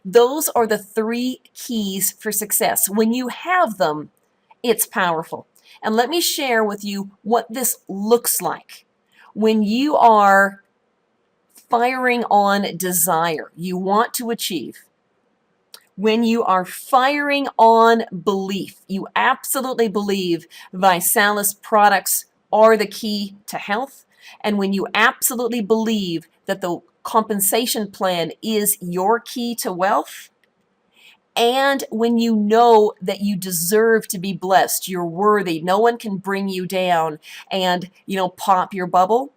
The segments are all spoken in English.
Those are the 3 keys for success. When you have them, it's powerful. And let me share with you what this looks like. When you are firing on desire, you want to achieve. When you are firing on belief, you absolutely believe ViSalus products are the key to health. And when you absolutely believe that the compensation plan is your key to wealth, and when you know that you deserve to be blessed, you're worthy, no one can bring you down and, pop your bubble,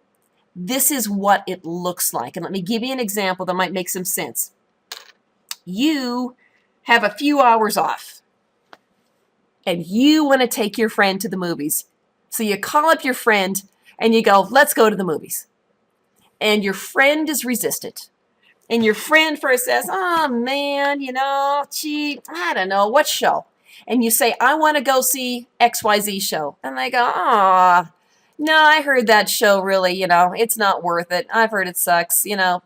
this is what it looks like. And let me give you an example that might make some sense. You have a few hours off and you want to take your friend to the movies. So you call up your friend and you go, let's go to the movies. And your friend is resistant. And your friend first says, oh man, gee, I don't know, what show? And you say, I want to go see XYZ show. And they go, oh, no, I heard that show really, it's not worth it. I've heard it sucks, no,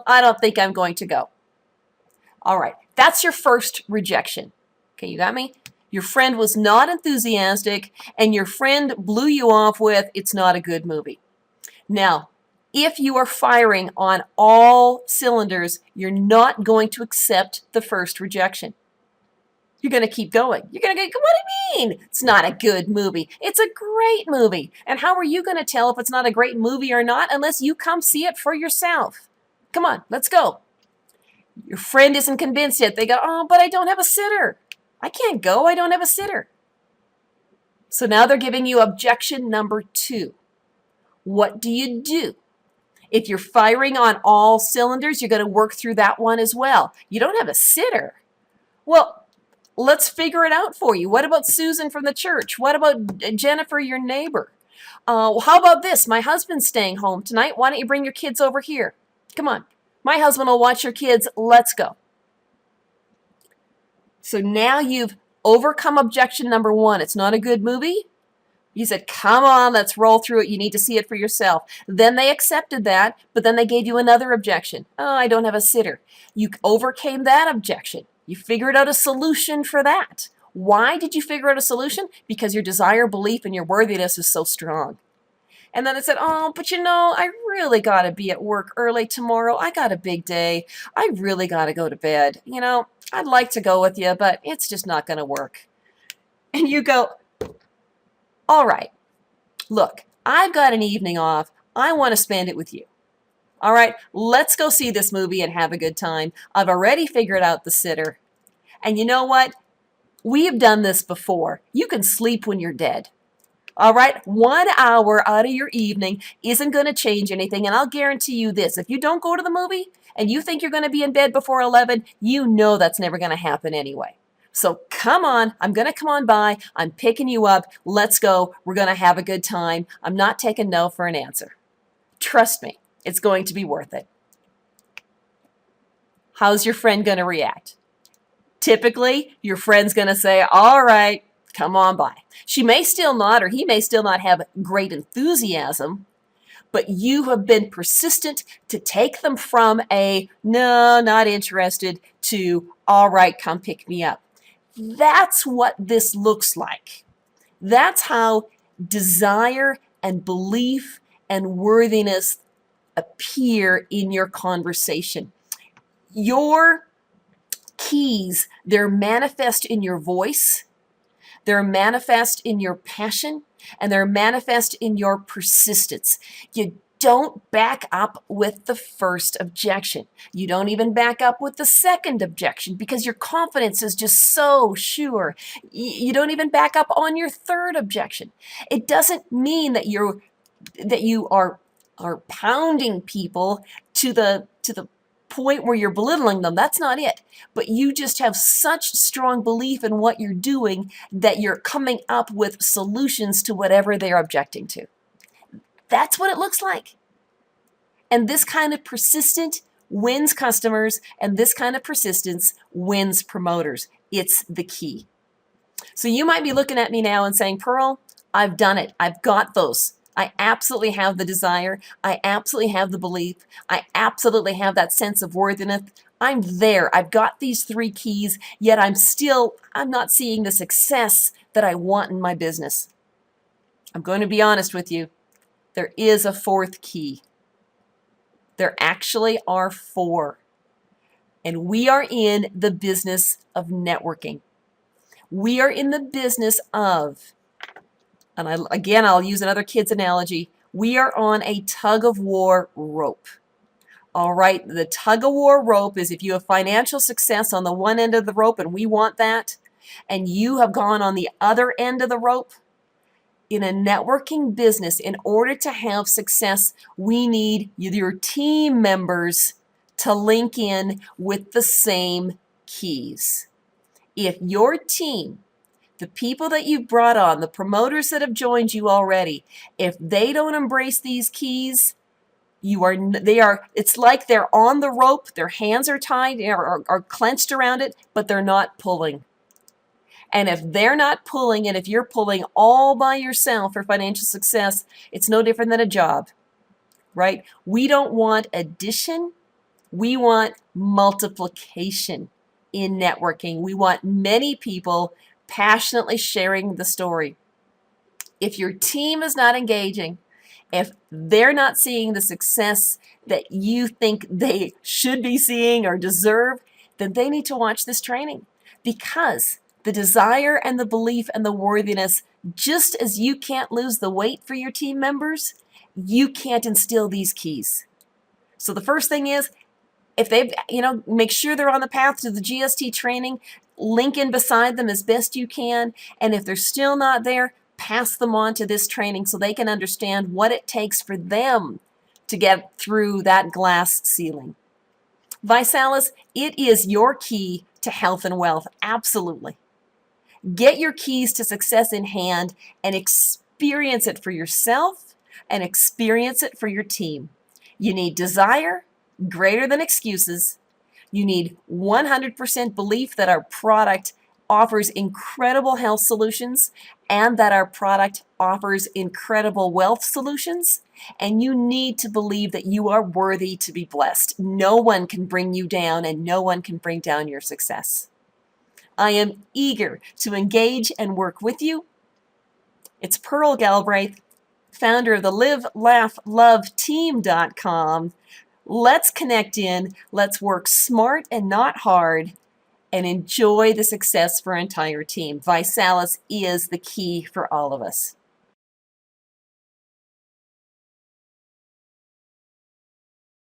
I don't think I'm going to go. All right, that's your first rejection. Okay, you got me? Your friend was not enthusiastic, and your friend blew you off with, it's not a good movie. Now, if you are firing on all cylinders, you're not going to accept the first rejection. You're going to keep going. You're going to go, what do you mean? It's not a good movie. It's a great movie. And how are you going to tell if it's not a great movie or not unless you come see it for yourself? Come on, let's go. Your friend isn't convinced yet. They go, oh, but I don't have a sitter. I can't go. I don't have a sitter. So now they're giving you objection number 2. What do you do? If you're firing on all cylinders, you're going to work through that one as well. You don't have a sitter. Well, let's figure it out for you. What about Susan from the church? What about Jennifer, your neighbor? How about this? My husband's staying home tonight. Why don't you bring your kids over here? Come on. My husband will watch your kids. Let's go. So now you've overcome objection number 1. It's not a good movie. You said, come on, let's roll through it. You need to see it for yourself. Then they accepted that, but then they gave you another objection. Oh, I don't have a sitter. You overcame that objection. You figured out a solution for that. Why did you figure out a solution? Because your desire, belief, and your worthiness is so strong. And then it said, oh, but I really got to be at work early tomorrow. I got a big day. I really got to go to bed. I'd like to go with you, but it's just not going to work. And you go, all right, look, I've got an evening off. I want to spend it with you. All right, let's go see this movie and have a good time. I've already figured out the sitter. And you know what? We've done this before. You can sleep when you're dead. All right, 1 hour out of your evening isn't going to change anything. And I'll guarantee you this, if you don't go to the movie and you think you're going to be in bed before 11, you know that's never going to happen anyway. So come on, I'm going to come on by. I'm picking you up. Let's go. We're going to have a good time. I'm not taking no for an answer. Trust me, it's going to be worth it. How's your friend going to react? Typically, your friend's going to say, all right, come on by. She may still not, or he may still not have great enthusiasm, but you have been persistent to take them from a no, not interested to all right, come pick me up. That's what this looks like. That's how desire and belief and worthiness appear in your conversation. Your keys, they're manifest in your voice, they're manifest in your passion, and they're manifest in your persistence. You don't back up with the first objection. You don't even back up with the second objection because your confidence is just so sure. You don't even back up on your third objection. It doesn't mean that you are pounding people to the point where you're belittling them. That's not it. But you just have such strong belief in what you're doing that you're coming up with solutions to whatever they're objecting to. That's what it looks like. And this kind of persistent wins customers, and this kind of persistence wins promoters. It's the key. So you might be looking at me now and saying, Pearl, I've done it. I've got those. I absolutely have the desire. I absolutely have the belief. I absolutely have that sense of worthiness. I'm there. I've got these 3 keys, yet I'm not seeing the success that I want in my business. I'm going to be honest with you. There is a 4th key. There actually are 4. And we are in the business of networking. We are in the business of, and I'll use another kid's analogy. We are on a tug of war rope. All right, the tug of war rope is if you have financial success on the one end of the rope, and we want that, and you have gone on the other end of the rope. In a networking business, in order to have success, we need your team members to link in with the same keys. If your team, the people that you've brought on, the promoters that have joined you already, if they don't embrace these keys, it's like they're on the rope, their hands are tied or are clenched around it, but they're not pulling. And if they're not pulling, and if you're pulling all by yourself for financial success, it's no different than a job, right? We don't want addition. We want multiplication in networking. We want many people passionately sharing the story. If your team is not engaging, if they're not seeing the success that you think they should be seeing or deserve, then they need to watch this training, because the desire and the belief and the worthiness, just as you can't lose the weight for your team members, you can't instill these keys. So the first thing is, if they've, make sure they're on the path to the GST training, link in beside them as best you can. And if they're still not there, pass them on to this training so they can understand what it takes for them to get through that glass ceiling. ViSalus, it is your key to health and wealth. Absolutely. Get your keys to success in hand and experience it for yourself and experience it for your team. You need desire greater than excuses. You need 100% belief that our product offers incredible health solutions and that our product offers incredible wealth solutions. And you need to believe that you are worthy to be blessed. No one can bring you down, and no one can bring down your success. I am eager to engage and work with you. It's Pearl Galbraith, founder of the LiveLaughLoveTeam.com. Let's connect in, let's work smart and not hard, and enjoy the success for our entire team. ViSalus is the key for all of us.